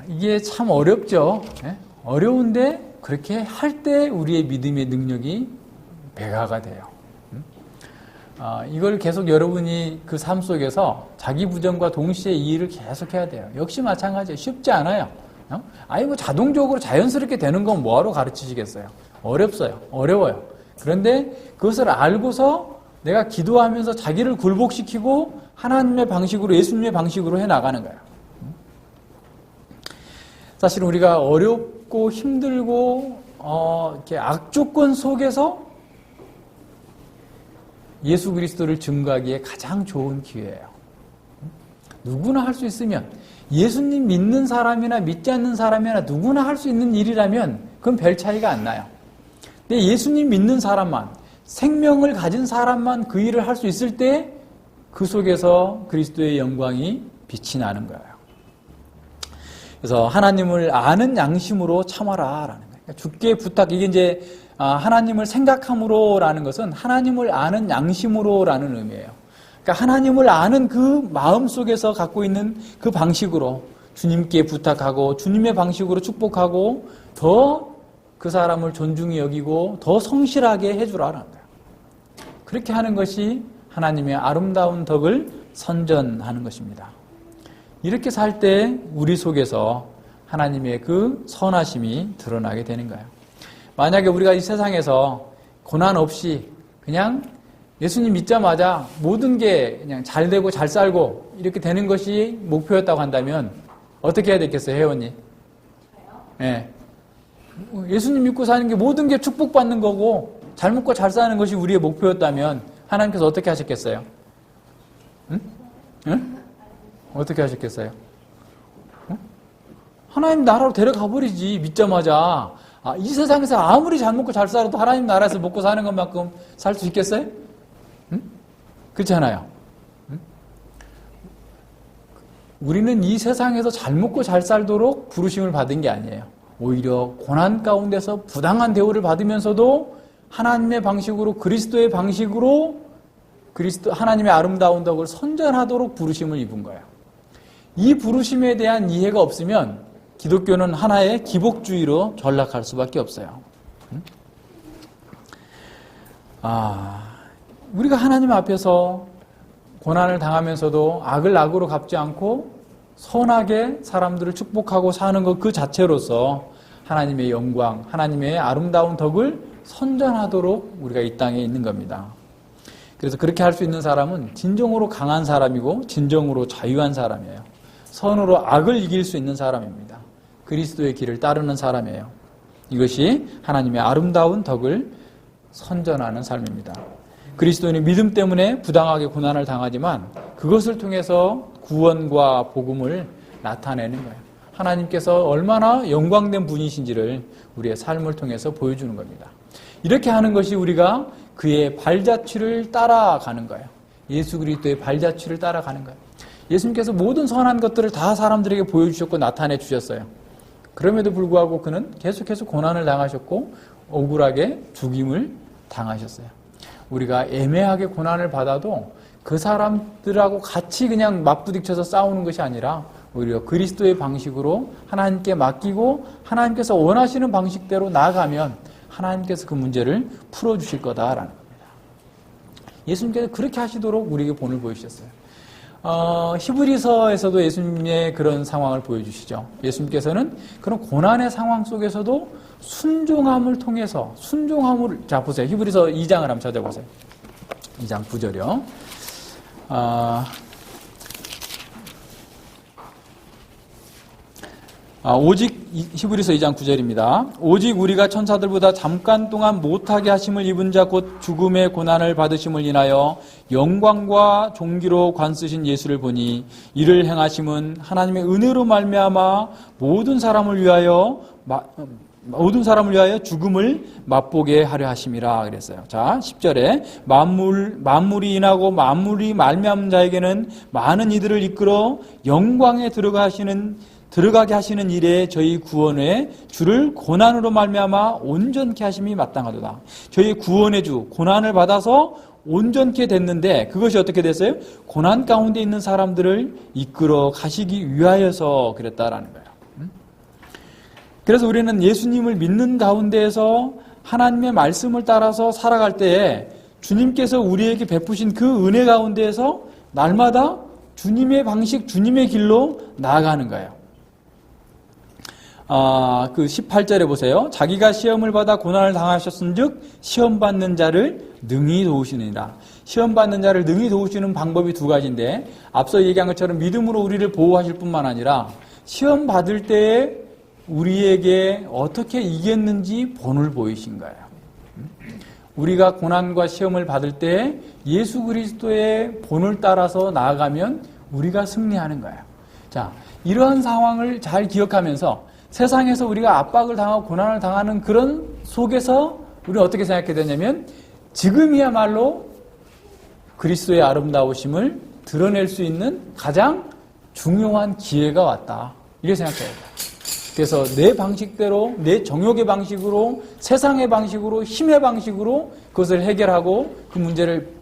이게 참 어렵죠. 예? 어려운데 그렇게 할 때 우리의 믿음의 능력이 배가가 돼요. 이걸 계속 여러분이 그 삶 속에서 자기 부정과 동시에 이 일을 계속 해야 돼요. 역시 마찬가지예요. 쉽지 않아요. 뭐 자동적으로 자연스럽게 되는 건 뭐하러 가르치시겠어요? 어려워요. 그런데 그것을 알고서 내가 기도하면서 자기를 굴복시키고 하나님의 방식으로, 예수님의 방식으로 해나가는 거예요. 사실 우리가 어렵고 힘들고 이렇게 악조건 속에서 예수 그리스도를 증거하기에 가장 좋은 기회예요. 누구나 할 수 있으면, 예수님 믿는 사람이나 믿지 않는 사람이나 누구나 할 수 있는 일이라면 그건 별 차이가 안 나요. 근데 예수님 믿는 사람만, 생명을 가진 사람만 그 일을 할 수 있을 때 그 속에서 그리스도의 영광이 빛이 나는 거예요. 그래서 하나님을 아는 양심으로 참아라라는 거예요. 주께 부탁, 이게 이제 하나님을 생각함으로라는 것은 하나님을 아는 양심으로라는 의미예요. 그러니까 하나님을 아는 그 마음 속에서 갖고 있는 그 방식으로 주님께 부탁하고 주님의 방식으로 축복하고 더 그 사람을 존중히 여기고 더 성실하게 해주라라는 거예요. 그렇게 하는 것이 하나님의 아름다운 덕을 선전하는 것입니다. 이렇게 살 때 우리 속에서 하나님의 그 선하심이 드러나게 되는 거예요. 만약에 우리가 이 세상에서 고난 없이 그냥 예수님 믿자마자 모든 게 그냥 잘 되고 잘 살고 이렇게 되는 것이 목표였다고 한다면 어떻게 해야 되겠어요, 혜원이? 네. 예수님 믿고 사는 게 모든 게 축복받는 거고 잘 먹고 잘 사는 것이 우리의 목표였다면 하나님께서 어떻게 하셨겠어요? 응? 어떻게 하셨겠어요? 하나님 나라로 데려가 버리지. 믿자마자. 이 세상에서 아무리 잘 먹고 잘 살아도 하나님 나라에서 먹고 사는 것만큼 살 수 있겠어요? 응? 그렇잖아요. 응? 우리는 이 세상에서 잘 먹고 잘 살도록 부르심을 받은 게 아니에요. 오히려 고난 가운데서 부당한 대우를 받으면서도 하나님의 방식으로, 그리스도의 방식으로 하나님의 아름다운 덕을 선전하도록 부르심을 입은 거예요. 이 부르심에 대한 이해가 없으면 기독교는 하나의 기복주의로 전락할 수밖에 없어요. 우리가 하나님 앞에서 고난을 당하면서도 악을 악으로 갚지 않고 선하게 사람들을 축복하고 사는 것 그 자체로서 하나님의 영광, 하나님의 아름다운 덕을 선전하도록 우리가 이 땅에 있는 겁니다. 그래서 그렇게 할 수 있는 사람은 진정으로 강한 사람이고 진정으로 자유한 사람이에요. 선으로 악을 이길 수 있는 사람입니다. 그리스도의 길을 따르는 사람이에요. 이것이 하나님의 아름다운 덕을 선전하는 삶입니다. 그리스도인은 믿음 때문에 부당하게 고난을 당하지만 그것을 통해서 구원과 복음을 나타내는 거예요. 하나님께서 얼마나 영광된 분이신지를 우리의 삶을 통해서 보여주는 겁니다. 이렇게 하는 것이 우리가 그의 발자취를 따라가는 거예요. 예수 그리스도의 발자취를 따라가는 거예요. 예수님께서 모든 선한 것들을 다 사람들에게 보여주셨고 나타내 주셨어요. 그럼에도 불구하고 그는 계속해서 고난을 당하셨고 억울하게 죽임을 당하셨어요. 우리가 애매하게 고난을 받아도 그 사람들하고 같이 그냥 맞부딪혀서 싸우는 것이 아니라 오히려 그리스도의 방식으로 하나님께 맡기고 하나님께서 원하시는 방식대로 나아가면 하나님께서 그 문제를 풀어주실 거다라는 겁니다. 예수님께서 그렇게 하시도록 우리에게 본을 보여주셨어요. 히브리서에서도 예수님의 그런 상황을 보여주시죠. 예수님께서는 그런 고난의 상황 속에서도 순종함을 통해서 자 보세요. 히브리서 2장을 한번 찾아보세요. 2장 9절이요. 오직 히브리서 2장 9절입니다. 오직 우리가 천사들보다 잠깐 동안 못하게 하심을 입은 자 곧 죽음의 고난을 받으심을 인하여 영광과 존귀로 관쓰신 예수를 보니 이를 행하심은 하나님의 은혜로 말미암아 모든 사람을 위하여 죽음을 맛보게 하려 하심이라 그랬어요. 자, 10절에 만물이 인하고 만물이 말미암은 자에게는 많은 이들을 이끌어 영광에 들어가시는 들어가게 하시는 일에 저희 구원의 주를 고난으로 말미암아 온전케 하심이 마땅하도다. 저희 구원의 주 고난을 받아서 온전케 됐는데 그것이 어떻게 됐어요? 고난 가운데 있는 사람들을 이끌어 가시기 위하여서 그랬다라는 거예요. 그래서 우리는 예수님을 믿는 가운데에서 하나님의 말씀을 따라서 살아갈 때에 주님께서 우리에게 베푸신 그 은혜 가운데에서 날마다 주님의 방식, 주님의 길로 나아가는 거예요. 그 18절에 보세요. 자기가 시험을 받아 고난을 당하셨은즉 시험 받는 자를 능히 도우시느니라. 시험 받는 자를 능히 도우시는 방법이 두 가지인데 앞서 얘기한 것처럼 믿음으로 우리를 보호하실 뿐만 아니라 시험 받을 때에 우리에게 어떻게 이겼는지 본을 보이신 거예요. 우리가 고난과 시험을 받을 때 예수 그리스도의 본을 따라서 나아가면 우리가 승리하는 거예요. 자, 이러한 상황을 잘 기억하면서 세상에서 우리가 압박을 당하고 고난을 당하는 그런 속에서 우리는 어떻게 생각해야 되냐면 지금이야말로 그리스도의 아름다우심을 드러낼 수 있는 가장 중요한 기회가 왔다. 이렇게 생각해야 돼요. 그래서 내 방식대로, 내 정욕의 방식으로, 세상의 방식으로, 힘의 방식으로 그것을 해결하고 그 문제를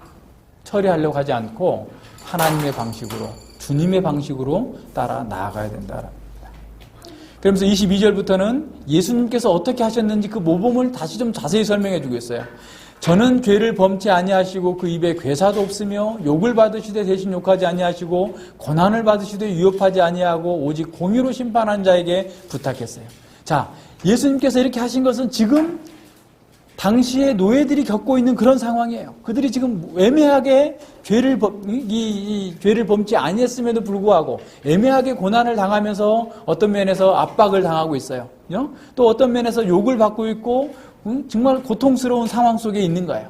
처리하려고 하지 않고 하나님의 방식으로, 주님의 방식으로 따라 나아가야 된다. 그러면서 22절부터는 예수님께서 어떻게 하셨는지 그 모범을 다시 좀 자세히 설명해 주고 있어요. 저는 죄를 범치 아니하시고 그 입에 괴사도 없으며 욕을 받으시되 대신 욕하지 아니하시고 고난을 받으시되 위협하지 아니하고 오직 공의로 심판한 자에게 부탁했어요. 자, 예수님께서 이렇게 하신 것은 지금 당시에 노예들이 겪고 있는 그런 상황이에요. 그들이 지금 애매하게 죄를 범치 아니했음에도 불구하고 애매하게 고난을 당하면서 어떤 면에서 압박을 당하고 있어요. 또 어떤 면에서 욕을 받고 있고 정말 고통스러운 상황 속에 있는 거예요.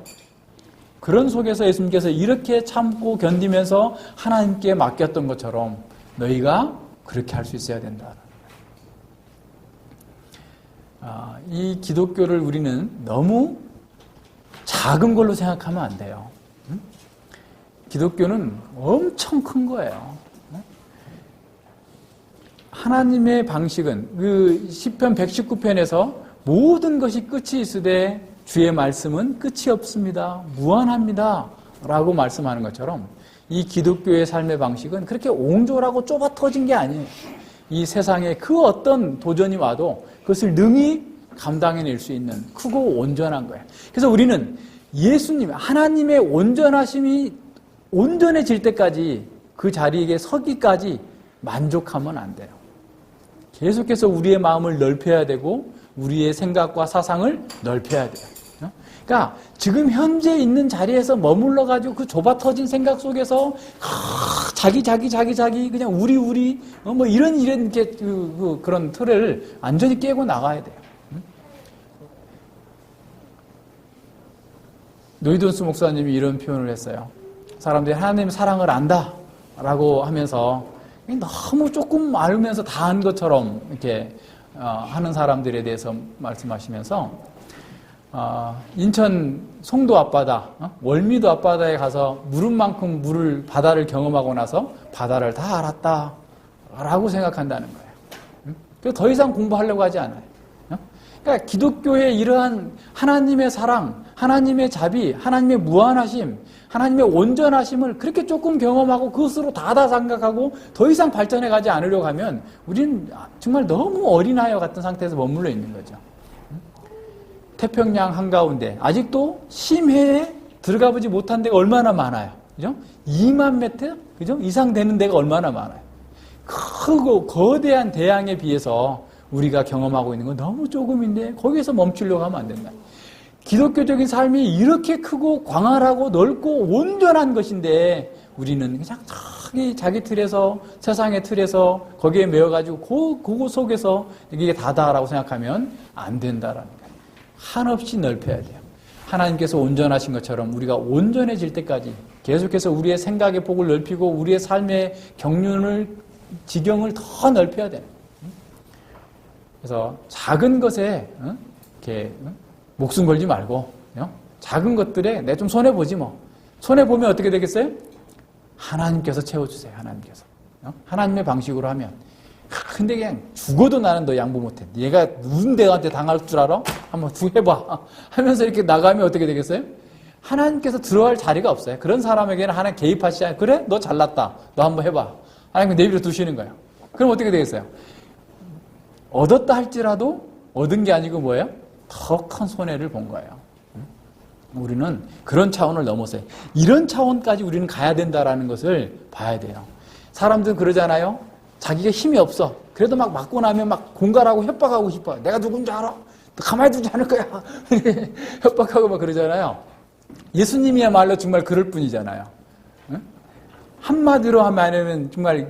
그런 속에서 예수님께서 이렇게 참고 견디면서 하나님께 맡겼던 것처럼 너희가 그렇게 할 수 있어야 된다. 이 기독교를 우리는 너무 작은 걸로 생각하면 안 돼요. 기독교는 엄청 큰 거예요. 하나님의 방식은 그 시편 119편에서 모든 것이 끝이 있으되 주의 말씀은 끝이 없습니다. 무한합니다. 라고 말씀하는 것처럼 이 기독교의 삶의 방식은 그렇게 옹졸하고 좁아 터진 게 아니에요. 이 세상에 그 어떤 도전이 와도 그것을 능히 감당해낼 수 있는 크고 온전한 거예요. 그래서 우리는 예수님, 하나님의 온전하심이 온전해질 때까지 그 자리에 서기까지 만족하면 안 돼요. 계속해서 우리의 마음을 넓혀야 되고 우리의 생각과 사상을 넓혀야 돼요. 그러니까 지금 현재 있는 자리에서 머물러가지고 그 좁아 터진 생각 속에서 자기 그냥 우리 뭐 이런 게 그런 틀을 완전히 깨고 나가야 돼요. 노이돈스 목사님이 이런 표현을 했어요. 사람들이 하나님의 사랑을 안다라고 하면서 너무 조금 알면서 다 안 것처럼 이렇게 하는 사람들에 대해서 말씀하시면서 인천 송도 앞바다, 월미도 앞바다에 가서 무릎만큼 바다를 경험하고 나서 바다를 다 알았다라고 생각한다는 거예요. 그래서 더 이상 공부하려고 하지 않아요. 그러니까 기독교의 이러한 하나님의 사랑, 하나님의 자비, 하나님의 무한하심, 하나님의 온전하심을 그렇게 조금 경험하고 그것으로 다 생각하고 더 이상 발전해 가지 않으려고 하면 우리는 정말 너무 어린아이와 같은 상태에서 머물러 있는 거죠. 태평양 한가운데 아직도 심해에 들어가 보지 못한 데가 얼마나 많아요. 그죠? 2만 m 그죠? 이상 되는 데가 얼마나 많아요. 크고 거대한 대양에 비해서 우리가 경험하고 있는 건 너무 조금인데 거기에서 멈추려고 하면 안 된다. 기독교적인 삶이 이렇게 크고 광활하고 넓고 온전한 것인데 우리는 그냥 자기 틀에서 세상의 틀에서 거기에 매여가지고 그거 속에서 이게 다다라고 생각하면 안 된다라는 거예요. 한없이 넓혀야 돼요. 하나님께서 온전하신 것처럼 우리가 온전해질 때까지 계속해서 우리의 생각의 폭을 넓히고 우리의 삶의 지경을 더 넓혀야 돼요. 그래서 작은 것에 이렇게 목숨 걸지 말고 작은 것들에 내 좀 손해 보지 뭐. 손해 보면 어떻게 되겠어요? 하나님께서 채워주세요. 하나님께서 하나님의 방식으로 하면 근데 그냥 죽어도 나는 너 양보 못해. 얘가 무슨 대한테 당할 줄 알아? 한번 해봐. 하면서 이렇게 나가면 어떻게 되겠어요? 하나님께서 들어갈 자리가 없어요. 그런 사람에게는 하나님 개입하시지 않아요. 그래? 너 잘났다. 너 한번 해봐. 하나님 내버려 두시는 거예요. 그럼 어떻게 되겠어요? 얻었다 할지라도 얻은 게 아니고 뭐예요? 더 큰 손해를 본 거예요. 우리는 그런 차원을 넘어서요. 이런 차원까지 우리는 가야 된다라는 것을 봐야 돼요. 사람들은 그러잖아요. 자기가 힘이 없어. 그래도 막 맞고 나면 막 공갈하고 협박하고 싶어. 내가 누군지 알아? 너 가만히 두지 않을 거야. 협박하고 막 그러잖아요. 예수님이야말로 정말 그럴 뿐이잖아요. 한마디로 하면은 정말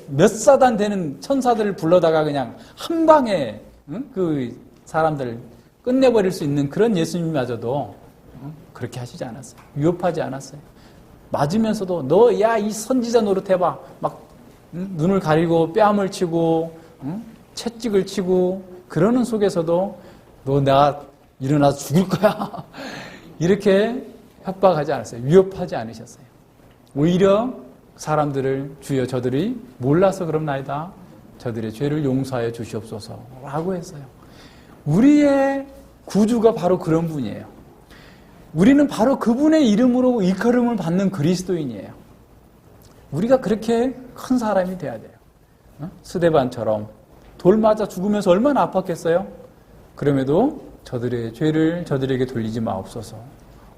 몇 사단 되는 천사들을 불러다가 그냥 한 방에 그 사람들 끝내버릴 수 있는 그런 예수님마저도 그렇게 하시지 않았어요. 위협하지 않았어요. 맞으면서도 너 야 이 선지자 노릇해봐. 막 눈을 가리고 뺨을 치고 채찍을 치고 그러는 속에서도 너 내가 일어나서 죽일 거야. 이렇게 협박하지 않았어요. 위협하지 않으셨어요. 오히려 사람들을 주여 저들이 몰라서 그럽나이다. 저들의 죄를 용서하여 주시옵소서라고 했어요. 우리의 구주가 바로 그런 분이에요. 우리는 바로 그분의 이름으로 일컬음을 받는 그리스도인이에요. 우리가 그렇게 큰 사람이 돼야 돼요. 스데반처럼 돌 맞아 죽으면서 얼마나 아팠겠어요? 그럼에도 저들의 죄를 저들에게 돌리지 마옵소서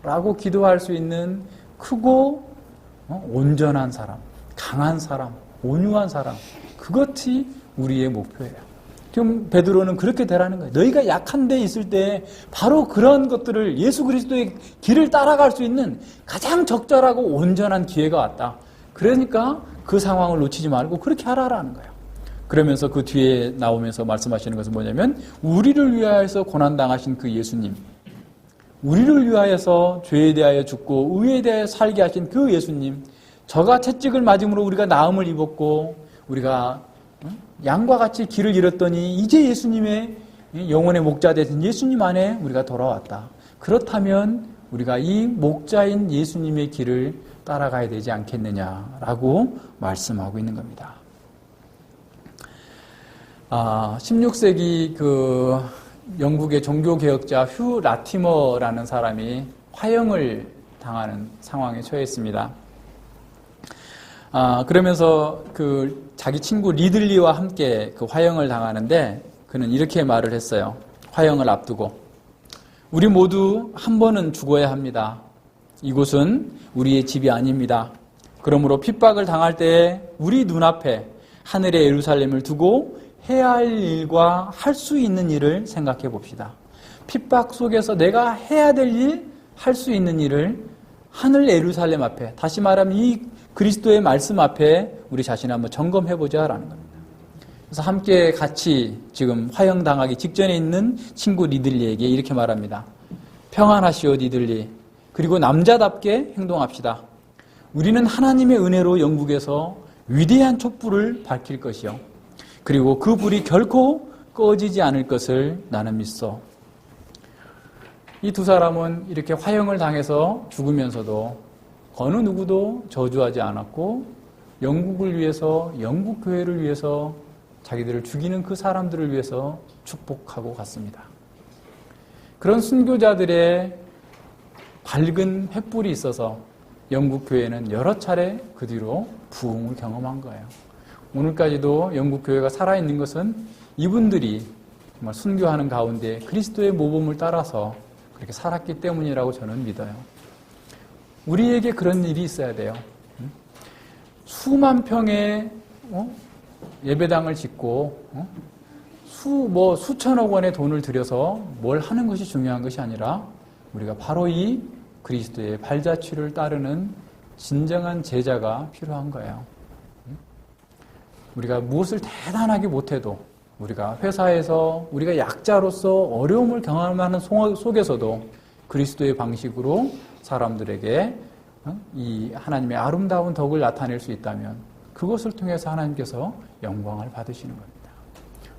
라고 기도할 수 있는 크고 온전한 사람, 강한 사람, 온유한 사람, 그것이 우리의 목표예요. 지금 베드로는 그렇게 되라는 거예요. 너희가 약한 데 있을 때 바로 그런 것들을 예수 그리스도의 길을 따라갈 수 있는 가장 적절하고 온전한 기회가 왔다. 그러니까 그 상황을 놓치지 말고 그렇게 하라라는 거예요. 그러면서 그 뒤에 나오면서 말씀하시는 것은 뭐냐면 우리를 위하여서 고난당하신 그 예수님, 우리를 위하여서 죄에 대하여 죽고 의에 대하여 살게 하신 그 예수님, 저가 채찍을 맞음으로 우리가 나음을 입었고 우리가 양과 같이 길을 잃었더니 이제 예수님의 영혼의 목자 되신 예수님 안에 우리가 돌아왔다. 그렇다면 우리가 이 목자인 예수님의 길을 따라가야 되지 않겠느냐라고 말씀하고 있는 겁니다. 16세기 그 영국의 종교개혁자 휴 라티머라는 사람이 화형을 당하는 상황에 처했습니다. 그러면서 그 자기 친구 리들리와 함께 그 화형을 당하는데 그는 이렇게 말을 했어요. 화형을 앞두고 우리 모두 한 번은 죽어야 합니다. 이곳은 우리의 집이 아닙니다. 그러므로 핍박을 당할 때에 우리 눈앞에 하늘의 예루살렘을 두고 해야 할 일과 할 수 있는 일을 생각해 봅시다. 핍박 속에서 내가 해야 될 일, 할 수 있는 일을 하늘 예루살렘 앞에, 다시 말하면 이 그리스도의 말씀 앞에 우리 자신을 한번 점검해 보자라는 겁니다. 그래서 함께 같이 지금 화형당하기 직전에 있는 친구 리들리에게 이렇게 말합니다. 평안하시오 리들리. 그리고 남자답게 행동합시다. 우리는 하나님의 은혜로 영국에서 위대한 촛불을 밝힐 것이요. 그리고 그 불이 결코 꺼지지 않을 것을 나는 믿소. 이 두 사람은 이렇게 화형을 당해서 죽으면서도 어느 누구도 저주하지 않았고 영국을 위해서, 영국 교회를 위해서 자기들을 죽이는 그 사람들을 위해서 축복하고 갔습니다. 그런 순교자들의 밝은 횃불이 있어서 영국 교회는 여러 차례 그 뒤로 부흥을 경험한 거예요. 오늘까지도 영국 교회가 살아있는 것은 이분들이 정말 순교하는 가운데 그리스도의 모범을 따라서 그렇게 살았기 때문이라고 저는 믿어요. 우리에게 그런 일이 있어야 돼요. 수만 평의 예배당을 짓고 수천억 원의 돈을 들여서 뭘 하는 것이 중요한 것이 아니라 우리가 바로 이 그리스도의 발자취를 따르는 진정한 제자가 필요한 거예요. 우리가 무엇을 대단하게 못해도 우리가 회사에서 우리가 약자로서 어려움을 경험하는 속에서도 그리스도의 방식으로 사람들에게 이 하나님의 아름다운 덕을 나타낼 수 있다면 그것을 통해서 하나님께서 영광을 받으시는 겁니다.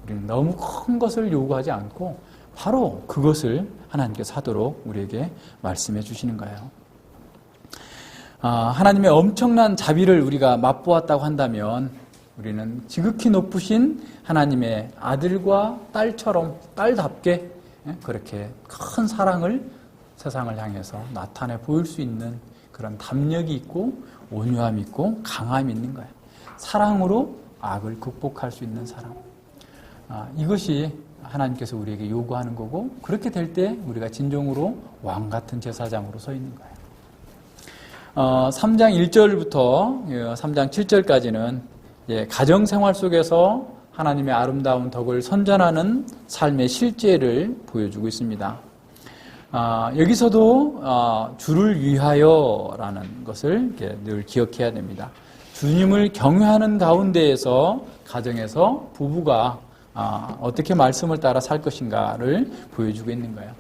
우리는 너무 큰 것을 요구하지 않고 바로 그것을 하나님께서 하도록 우리에게 말씀해 주시는 거예요. 하나님의 엄청난 자비를 우리가 맛보았다고 한다면 우리는 지극히 높으신 하나님의 아들과 딸처럼, 딸답게 그렇게 큰 사랑을 세상을 향해서 나타내 보일 수 있는 그런 담력이 있고 온유함이 있고 강함이 있는 거예요. 사랑으로 악을 극복할 수 있는 사람. 이것이 하나님께서 우리에게 요구하는 거고, 그렇게 될 때 우리가 진정으로 왕 같은 제사장으로 서 있는 거예요. 3장 1절부터 3장 7절까지는 가정생활 속에서 하나님의 아름다운 덕을 선전하는 삶의 실제를 보여주고 있습니다. 여기서도 주를 위하여라는 것을 늘 기억해야 됩니다. 주님을 경외하는 가운데에서 가정에서 부부가 어떻게 말씀을 따라 살 것인가를 보여주고 있는 거예요.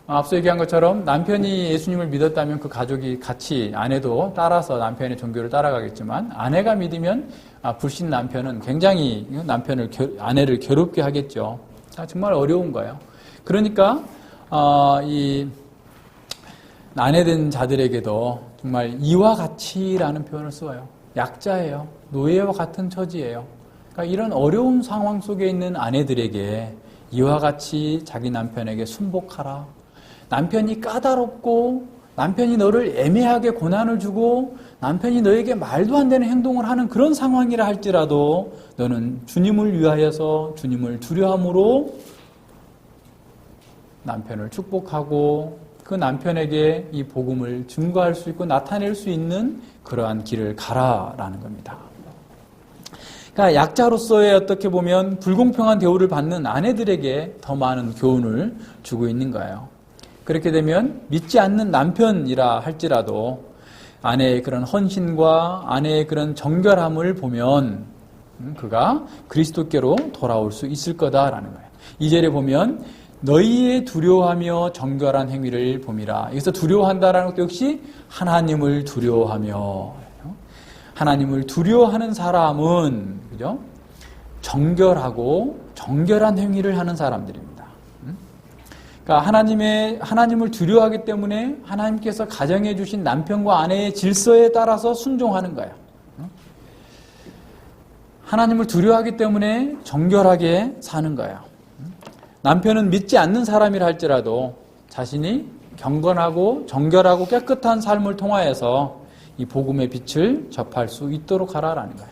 앞서 얘기한 것처럼 남편이 예수님을 믿었다면 그 가족이 같이, 아내도 따라서 남편의 종교를 따라가겠지만, 아내가 믿으면 불신 남편은 굉장히 아내를 괴롭게 하겠죠. 정말 어려운 거예요. 그러니까 이 아내된 자들에게도 정말 이와 같이라는 표현을 써요. 약자예요. 노예와 같은 처지예요. 그러니까 이런 어려운 상황 속에 있는 아내들에게 이와 같이 자기 남편에게 순복하라. 남편이 까다롭고 남편이 너를 애매하게 고난을 주고 남편이 너에게 말도 안 되는 행동을 하는 그런 상황이라 할지라도 너는 주님을 위하여서 주님을 두려움으로 남편을 축복하고 그 남편에게 이 복음을 증거할 수 있고 나타낼 수 있는 그러한 길을 가라라는 겁니다. 그러니까 약자로서의 어떻게 보면 불공평한 대우를 받는 아내들에게 더 많은 교훈을 주고 있는 거예요. 그렇게 되면 믿지 않는 남편이라 할지라도 아내의 그런 헌신과 아내의 그런 정결함을 보면 그가 그리스도께로 돌아올 수 있을 거다라는 거예요. 2절에 보면 너희의 두려워하며 정결한 행위를 봄이라. 여기서 두려워한다라는 것도 역시 하나님을 두려워하며, 하나님을 두려워하는 사람은 그죠? 정결하고 정결한 행위를 하는 사람들입니다. 그러니까 하나님을 두려워하기 때문에 하나님께서 가정해 주신 남편과 아내의 질서에 따라서 순종하는 거예요. 하나님을 두려워하기 때문에 정결하게 사는 거예요. 남편은 믿지 않는 사람이라 할지라도 자신이 경건하고 정결하고 깨끗한 삶을 통하여서 이 복음의 빛을 접할 수 있도록 하라라는 거예요.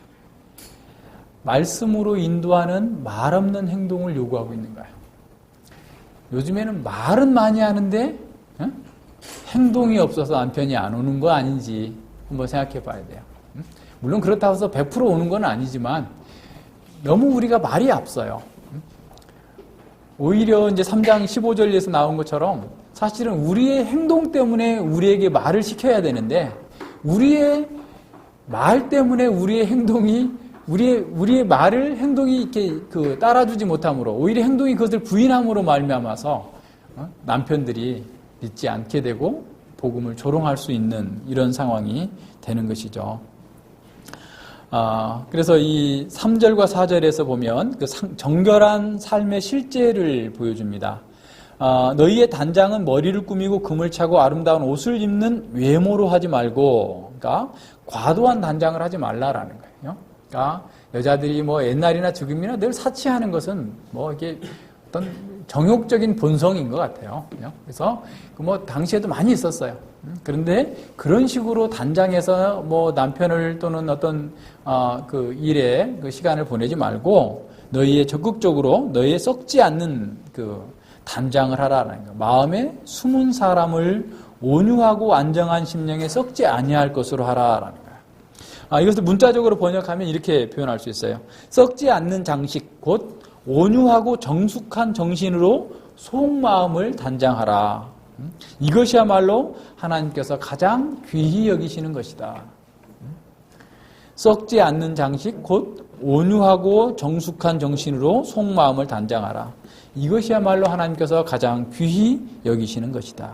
말씀으로 인도하는 말 없는 행동을 요구하고 있는 거예요. 요즘에는 말은 많이 하는데 행동이 없어서 남편이 안 오는 거 아닌지 한번 생각해 봐야 돼요. 물론 그렇다고 해서 100% 오는 건 아니지만 너무 우리가 말이 앞서요. 오히려 이제 3장 15절에서 나온 것처럼 사실은 우리의 행동 때문에 우리에게 말을 시켜야 되는데 우리의 말 때문에 우리의 행동이 우리의 말을 행동이 이렇게 따라주지 못함으로 오히려 행동이 그것을 부인함으로 말미암아서 남편들이 믿지 않게 되고 복음을 조롱할 수 있는 이런 상황이 되는 것이죠. 그래서 이 3절과 4절에서 보면 그 정결한 삶의 실제를 보여줍니다. 너희의 단장은 머리를 꾸미고 금을 차고 아름다운 옷을 입는 외모로 하지 말고, 그러니까 과도한 단장을 하지 말라라는 거예요. 그러니까 여자들이 뭐 옛날이나 지금이나 늘 사치하는 것은 뭐 이게 어떤 정욕적인 본성인 것 같아요. 그래서 뭐 당시에도 많이 있었어요. 그런데 그런 식으로 단장해서 뭐 남편을 또는 어떤 그 일에 그 시간을 보내지 말고 너희의 적극적으로 너희의 썩지 않는 그 단장을 하라라는 거. 마음에 숨은 사람을 온유하고 안정한 심령에 썩지 아니할 것으로 하라라는 거예요. 이것을 문자적으로 번역하면 이렇게 표현할 수 있어요. 썩지 않는 장식 곧 온유하고 정숙한 정신으로 속마음을 단장하라. 이것이야말로 하나님께서 가장 귀히 여기시는 것이다. 썩지 않는 장식 곧 온유하고 정숙한 정신으로 속마음을 단장하라. 이것이야말로 하나님께서 가장 귀히 여기시는 것이다.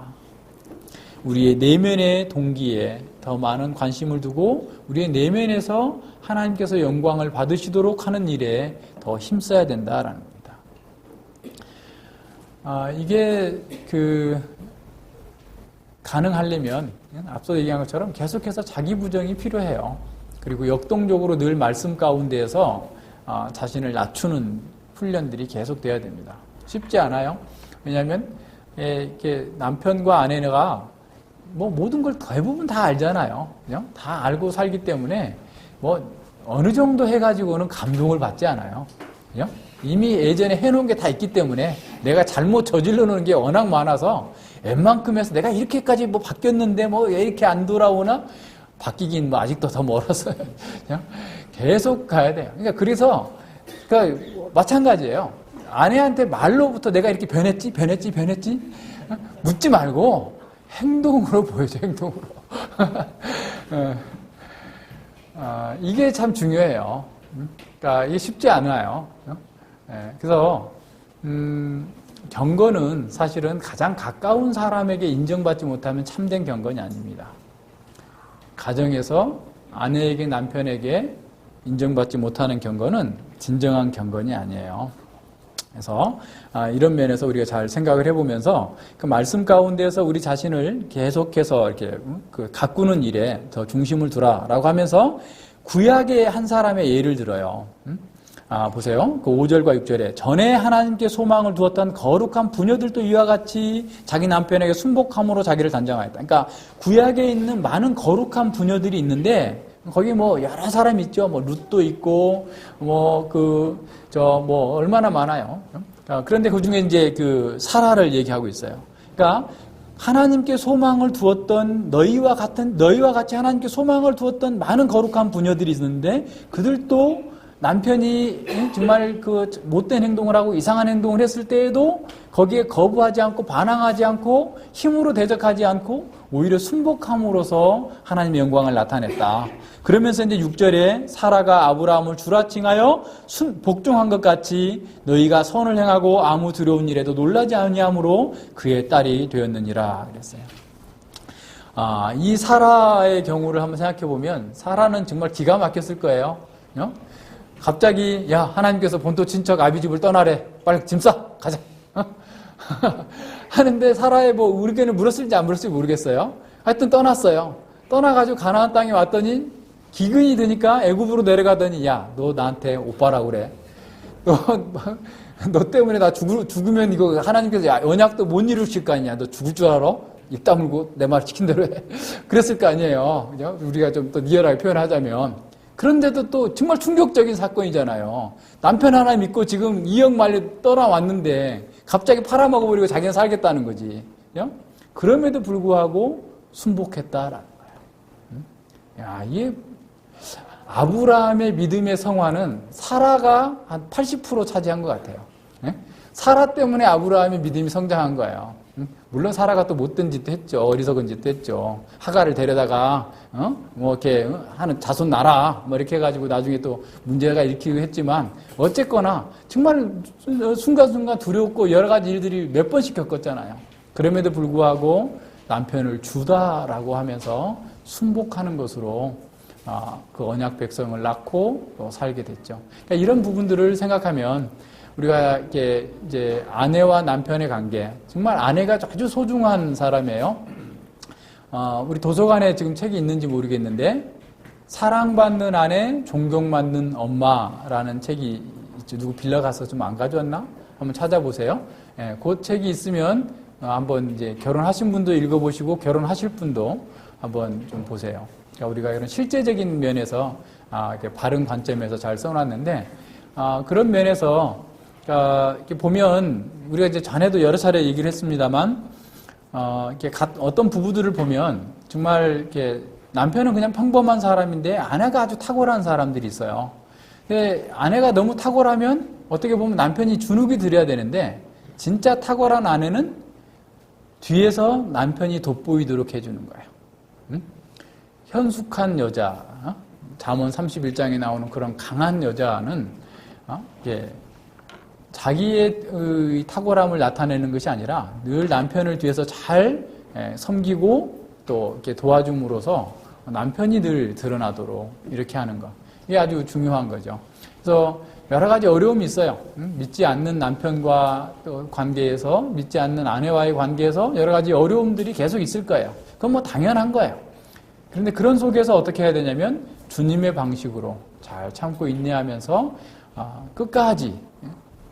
우리의 내면의 동기에 더 많은 관심을 두고 우리의 내면에서 하나님께서 영광을 받으시도록 하는 일에 더 힘써야 된다라는 겁니다. 이게 가능하려면 앞서 얘기한 것처럼 계속해서 자기 부정이 필요해요. 그리고 역동적으로 늘 말씀 가운데에서 자신을 낮추는 훈련들이 계속돼야 됩니다. 쉽지 않아요. 왜냐하면 이렇게 남편과 아내가 뭐 모든 걸 대부분 다 알잖아요. 그냥 다 알고 살기 때문에 뭐 어느 정도 해가지고는 감동을 받지 않아요. 그냥 이미 예전에 해놓은 게 다 있기 때문에 내가 잘못 저질러 놓은 게 워낙 많아서 웬만큼 해서 내가 이렇게까지 뭐 바뀌었는데 뭐 왜 이렇게 안 돌아오나? 바뀌긴 뭐 아직도 더 멀었어요. 그냥 계속 가야 돼요. 그러니까 마찬가지예요. 아내한테 말로부터 내가 이렇게 변했지? 묻지 말고 행동으로 보여줘, 행동으로. 이게 참 중요해요. 그러니까 이게 쉽지 않아요. 그래서 경건은 사실은 가장 가까운 사람에게 인정받지 못하면 참된 경건이 아닙니다. 가정에서 아내에게 남편에게 인정받지 못하는 경건은 진정한 경건이 아니에요. 그래서 이런 면에서 우리가 잘 생각을 해보면서 그 말씀 가운데서 우리 자신을 계속해서 이렇게 가꾸는 일에 더 중심을 두라라고 하면서 구약의 한 사람의 예를 들어요. 보세요. 그 5절과 6절에 전에 하나님께 소망을 두었던 거룩한 부녀들도 이와 같이 자기 남편에게 순복함으로 자기를 단정하였다. 그러니까 구약에 있는 많은 거룩한 부녀들이 있는데 거기 뭐 여러 사람 있죠. 뭐 룻도 있고 얼마나 많아요. 그런데 그 중에 이제 그 사라를 얘기하고 있어요. 그러니까 하나님께 소망을 두었던 너희와 같이 하나님께 소망을 두었던 많은 거룩한 부녀들이 있는데 그들도 남편이 정말 그 못된 행동을 하고 이상한 행동을 했을 때에도 거기에 거부하지 않고 반항하지 않고 힘으로 대적하지 않고 오히려 순복함으로써 하나님의 영광을 나타냈다. 그러면서 이제 6절에 사라가 아브라함을 주라칭하여 복종한 것 같이 너희가 선을 행하고 아무 두려운 일에도 놀라지 아니함으로 그의 딸이 되었느니라 그랬어요. 이 사라의 경우를 한번 생각해 보면 사라는 정말 기가 막혔을 거예요. 갑자기 야 하나님께서 본토 친척 아비집을 떠나래 빨리 짐 싸 가자 하는데 사라의 뭐 의견을 물었을지 안 물었을지 모르겠어요. 하여튼 떠났어요. 떠나가지고 가나안 땅에 왔더니 기근이 드니까 애굽으로 내려가더니 야 너 나한테 오빠라고 그래. 너 때문에 나 죽으면 이거 하나님께서 언약도 못 이루실 거 아니야. 너 죽을 줄 알아? 입 다물고 내 말 시킨 대로 해. 그랬을 거 아니에요. 그죠? 우리가 좀 더 리얼하게 표현하자면. 그런데도 또 정말 충격적인 사건이잖아요. 남편 하나 믿고 지금 2억 말리 떠나왔는데 갑자기 팔아먹어버리고 자기는 살겠다는 거지. 그럼에도 불구하고 순복했다라는 거예요. 야, 이게 아브라함의 믿음의 성화는 사라가 한 80% 차지한 것 같아요. 사라 때문에 아브라함의 믿음이 성장한 거예요. 물론 사라가 또 못된 짓도 했죠. 어리석은 짓도 했죠. 하가를 데려다가 뭐 이렇게 하는 자손 낳아라 뭐 이렇게 해가지고 나중에 또 문제가 일으키기도 했지만 어쨌거나 정말 순간순간 두렵고 여러 가지 일들이 몇 번씩 겪었잖아요. 그럼에도 불구하고 남편을 주다라고 하면서 순복하는 것으로 그 언약 백성을 낳고 또 살게 됐죠. 그러니까 이런 부분들을 생각하면 우리가 이렇게 이제 아내와 남편의 관계, 정말 아내가 아주 소중한 사람이에요. 우리 도서관에 지금 책이 있는지 모르겠는데 사랑받는 아내, 존경받는 엄마라는 책이 있죠. 누구 빌려가서 좀 안 가져왔나? 한번 찾아보세요. 그 책이 있으면 한번 이제 결혼하신 분도 읽어보시고 결혼하실 분도 한번 좀 보세요. 그러니까 우리가 이런 실제적인 면에서 이렇게 바른 관점에서 잘 써놨는데 그런 면에서 이렇게 보면 우리가 이제 전에도 여러 차례 얘기를 했습니다만 이렇게 어떤 부부들을 보면 정말 이렇게 남편은 그냥 평범한 사람인데 아내가 아주 탁월한 사람들이 있어요. 근데 아내가 너무 탁월하면 어떻게 보면 남편이 주눅이 들어야 되는데 진짜 탁월한 아내는 뒤에서 남편이 돋보이도록 해주는 거예요. 현숙한 여자, 잠언 31장에 나오는 그런 강한 여자는 이게 자기의 탁월함을 나타내는 것이 아니라 늘 남편을 뒤에서 잘 섬기고 또 이렇게 도와줌으로써 남편이 늘 드러나도록 이렇게 하는 것. 이게 아주 중요한 거죠. 그래서 여러 가지 어려움이 있어요. 믿지 않는 남편과 또 관계에서, 믿지 않는 아내와의 관계에서 여러 가지 어려움들이 계속 있을 거예요. 그건 뭐 당연한 거예요. 그런데 그런 속에서 어떻게 해야 되냐면 주님의 방식으로 잘 참고 인내하면서 끝까지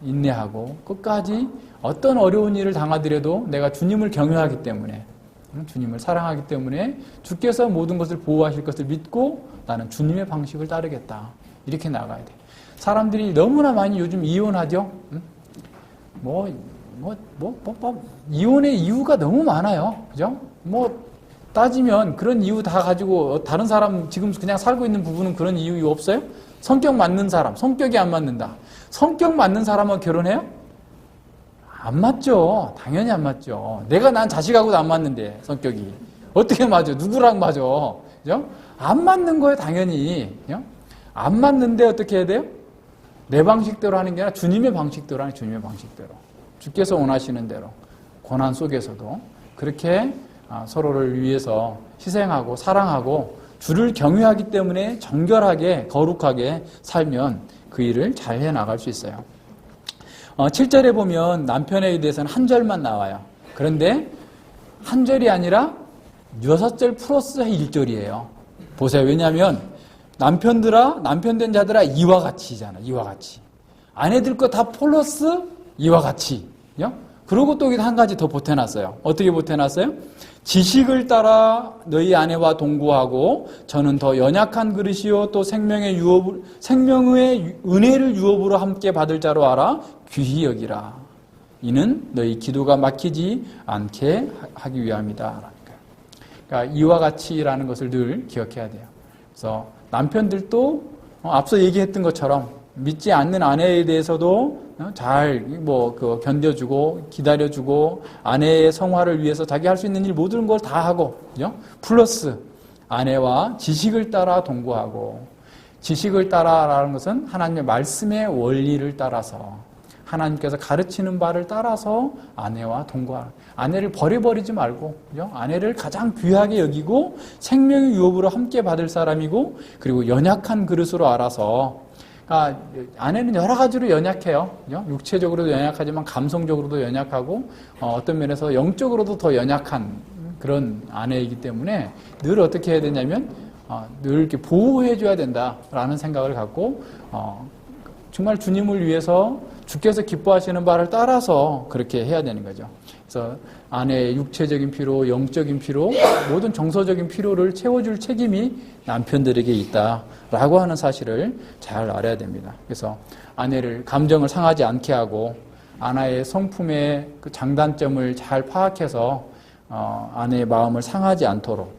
인내하고 끝까지 어떤 어려운 일을 당하더라도 내가 주님을 경외하기 때문에 주님을 사랑하기 때문에 주께서 모든 것을 보호하실 것을 믿고 나는 주님의 방식을 따르겠다. 이렇게 나가야 돼. 사람들이 너무나 많이 요즘 이혼하죠. 이혼의 이유가 너무 많아요. 그죠? 따지면 그런 이유 다 가지고 다른 사람 지금 그냥 살고 있는 부부는 그런 이유 없어요? 성격 맞는 사람, 성격이 안 맞는다. 성격 맞는 사람하고 결혼해요? 안 맞죠. 당연히 안 맞죠. 난 자식하고도 안 맞는데, 성격이. 어떻게 맞아? 누구랑 맞아? 그죠? 안 맞는 거예요, 당연히. 그죠? 안 맞는데 어떻게 해야 돼요? 내 방식대로 하는 게 아니라 주님의 방식대로 하는 주님의 방식대로. 주께서 원하시는 대로. 고난 속에서도 그렇게 서로를 위해서 희생하고 사랑하고 주를 경외하기 때문에 정결하게 거룩하게 살면 그 일을 잘 해나갈 수 있어요. 7절에 보면 남편에 대해서는 한 절만 나와요. 그런데 한 절이 아니라 6절 플러스 1절이에요. 보세요. 왜냐하면 남편 된 자들아 이와 같이잖아. 이와 같이. 아내들 거 다 플러스 이와 같이. 그리고 또 한 가지 더 보태놨어요. 어떻게 보태놨어요? 지식을 따라 너희 아내와 동거하고 저는 더 연약한 그릇이요 또 생명의 은혜를 유업으로 함께 받을 자로 알아 귀히 여기라. 이는 너희 기도가 막히지 않게 하기 위함이다. 그러니까 이와 같이라는 것을 늘 기억해야 돼요. 그래서 남편들도 앞서 얘기했던 것처럼 믿지 않는 아내에 대해서도 잘 견뎌주고 기다려주고 아내의 성화를 위해서 자기 할 수 있는 일 모든 걸 다 하고, 그죠? 플러스 아내와 지식을 따라 동거하고, 지식을 따라라는 것은 하나님의 말씀의 원리를 따라서 하나님께서 가르치는 바를 따라서 아내와 동거하라. 아내를 버려버리지 말고, 그죠? 아내를 가장 귀하게 여기고 생명의 유업으로 함께 받을 사람이고, 그리고 연약한 그릇으로 알아서. 아내는 여러 가지로 연약해요. 육체적으로도 연약하지만 감성적으로도 연약하고 어떤 면에서 영적으로도 더 연약한 그런 아내이기 때문에 늘 어떻게 해야 되냐면 늘 이렇게 보호해줘야 된다라는 생각을 갖고 정말 주님을 위해서 주께서 기뻐하시는 바를 따라서 그렇게 해야 되는 거죠. 그래서 아내의 육체적인 필요, 영적인 필요, 모든 정서적인 필요를 채워줄 책임이 남편들에게 있다라고 하는 사실을 잘 알아야 됩니다. 그래서 아내를 감정을 상하지 않게 하고 아내의 성품의 그 장단점을 잘 파악해서 아내의 마음을 상하지 않도록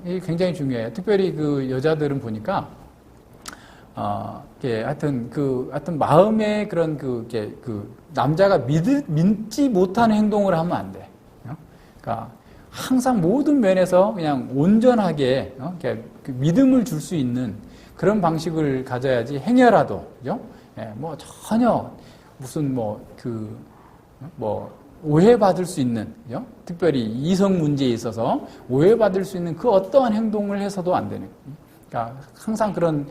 이게 굉장히 중요해요. 특별히 그 여자들은 보니까 하여튼 마음에 그런 남자가 믿지 못하는 행동을 하면 안 돼. 그러니까 항상 모든 면에서 그냥 온전하게 그 믿음을 줄 수 있는 그런 방식을 가져야지 행여라도, 그죠? 전혀 무슨 오해받을 수 있는, 그죠? 특별히 이성 문제에 있어서 오해받을 수 있는 그 어떠한 행동을 해서도 안 되는. 그러니까 항상 그런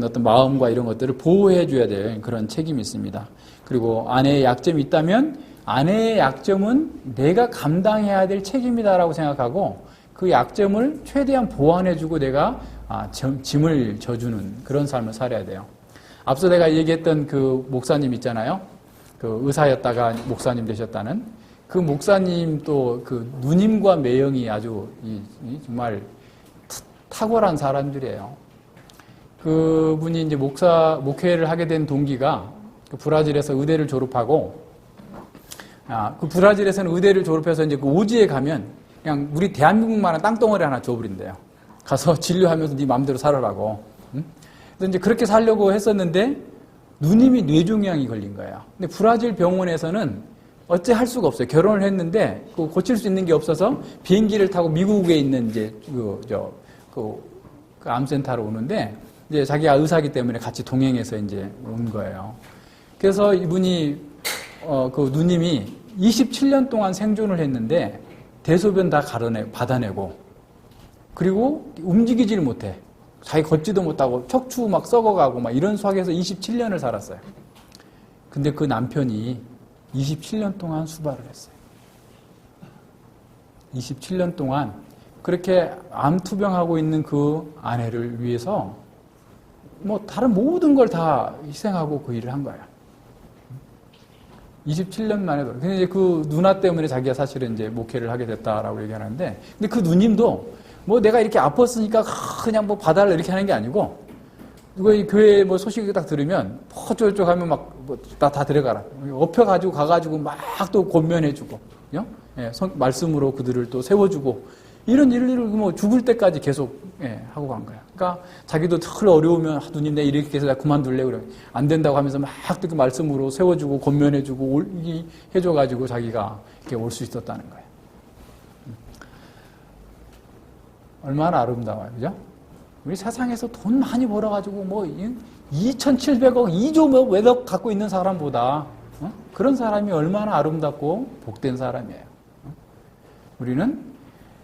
어떤 마음과 이런 것들을 보호해줘야 될 그런 책임이 있습니다. 그리고 아내의 약점이 있다면 아내의 약점은 내가 감당해야 될 책임이다라고 생각하고 그 약점을 최대한 보완해주고 내가 짐을 져주는 그런 삶을 살아야 돼요. 앞서 내가 얘기했던 그 목사님 있잖아요. 그 의사였다가 목사님 되셨다는 그 목사님 또 그 누님과 매형이 아주 정말 탁월한 사람들이에요. 그분이 이제 목회를 하게 된 동기가 그 브라질에서 의대를 졸업하고, 그 브라질에서는 의대를 졸업해서 이제 그 오지에 가면 그냥 우리 대한민국만한 땅덩어리 하나 줘버린대요. 가서 진료하면서 네 마음대로 살아라고. 그래서 이제 그렇게 살려고 했었는데 누님이 뇌종양이 걸린 거예요. 근데 브라질 병원에서는 어째 할 수가 없어요. 결혼을 했는데 고칠 수 있는 게 없어서 비행기를 타고 미국에 있는 이제 그 암센터로 오는데 이제 자기가 의사이기 때문에 같이 동행해서 이제 온 거예요. 그래서 이분이 그 누님이 27년 동안 생존을 했는데 대소변 다 받아내고 그리고 움직이질 못해. 자기 걷지도 못하고 척추 막 썩어가고 막 이런 속에서 27년을 살았어요. 근데 그 남편이 27년 동안 수발을 했어요. 27년 동안 그렇게 암투병하고 있는 그 아내를 위해서 다른 모든 걸 다 희생하고 그 일을 한 거야. 27년 만에. 근데 이제 그 누나 때문에 자기가 사실은 이제 목회를 하게 됐다라고 얘기하는데, 근데 그 누님도 내가 이렇게 아팠으니까 그냥 봐달라 이렇게 하는 게 아니고, 누가 이 교회 소식을 딱 들으면 어쩌고저쩌고 하면 다 데려가라. 업혀가지고 가가지고 막 또 권면해주고, 말씀으로 그들을 또 세워주고, 이런 일을 죽을 때까지 계속 하고 간 거야. 그러니까 자기도 덜 어려우면 누님 내가 이렇게 해서 나 그만둘래 그래. 안 된다고 하면서 막 그 말씀으로 세워주고 권면해주고 해줘가지고 자기가 이렇게 올 수 있었다는 거야. 얼마나 아름다워요, 그죠? 우리 세상에서 돈 많이 벌어가지고 2,700억, 2조 외덕 갖고 있는 사람보다 그런 사람이 얼마나 아름답고 복된 사람이에요. 우리는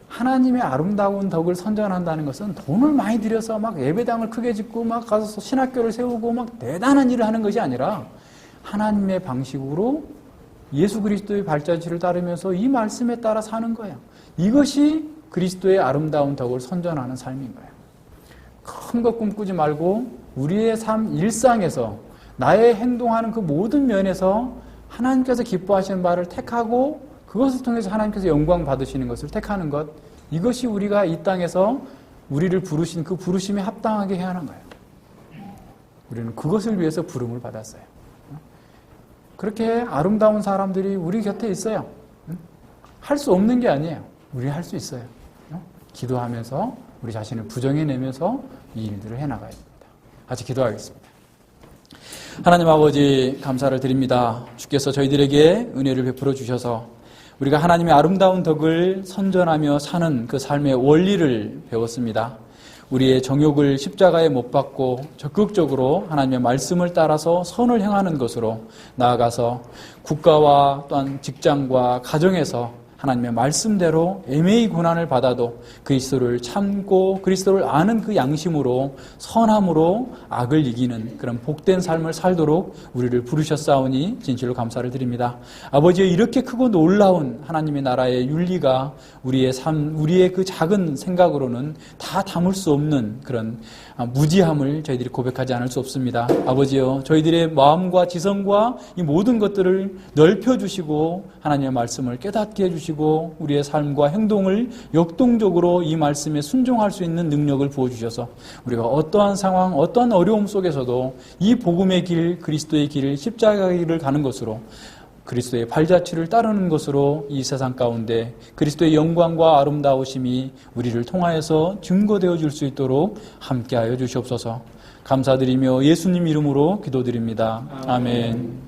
하나님의 아름다운 덕을 선전한다는 것은 돈을 많이 들여서 예배당을 크게 짓고 가서 신학교를 세우고 대단한 일을 하는 것이 아니라 하나님의 방식으로 예수 그리스도의 발자취를 따르면서 이 말씀에 따라 사는 거예요. 이것이 그리스도의 아름다운 덕을 선전하는 삶인 거예요. 큰 것 꿈꾸지 말고 우리의 삶 일상에서 나의 행동하는 그 모든 면에서 하나님께서 기뻐하시는 바를 택하고 그것을 통해서 하나님께서 영광 받으시는 것을 택하는 것, 이것이 우리가 이 땅에서 우리를 부르신 그 부르심에 합당하게 해야 하는 거예요. 우리는 그것을 위해서 부름을 받았어요. 그렇게 아름다운 사람들이 우리 곁에 있어요. 할 수 없는 게 아니에요. 우리 할 수 있어요. 기도하면서 우리 자신을 부정해내면서 이 일들을 해나가야 됩니다. 같이 기도하겠습니다. 하나님 아버지 감사를 드립니다. 주께서 저희들에게 은혜를 베풀어 주셔서 우리가 하나님의 아름다운 덕을 선전하며 사는 그 삶의 원리를 배웠습니다. 우리의 정욕을 십자가에 못 박고 적극적으로 하나님의 말씀을 따라서 선을 행하는 것으로 나아가서 국가와 또한 직장과 가정에서 하나님의 말씀대로 애매히 고난을 받아도 그리스도를 참고 그리스도를 아는 그 양심으로 선함으로 악을 이기는 그런 복된 삶을 살도록 우리를 부르셨사오니 진실로 감사를 드립니다. 아버지의 이렇게 크고 놀라운 하나님의 나라의 윤리가 우리의 삶, 우리의 그 작은 생각으로는 다 담을 수 없는 그런 무지함을 저희들이 고백하지 않을 수 없습니다. 아버지여, 저희들의 마음과 지성과 이 모든 것들을 넓혀주시고 하나님의 말씀을 깨닫게 해주시고 우리의 삶과 행동을 역동적으로 이 말씀에 순종할 수 있는 능력을 부어주셔서 우리가 어떠한 상황, 어떠한 어려움 속에서도 이 복음의 길, 그리스도의 길을 십자가의 길을 가는 것으로 그리스도의 발자취를 따르는 것으로 이 세상 가운데 그리스도의 영광과 아름다우심이 우리를 통하여서 증거되어 줄 수 있도록 함께하여 주시옵소서. 감사드리며 예수님 이름으로 기도드립니다. 아멘.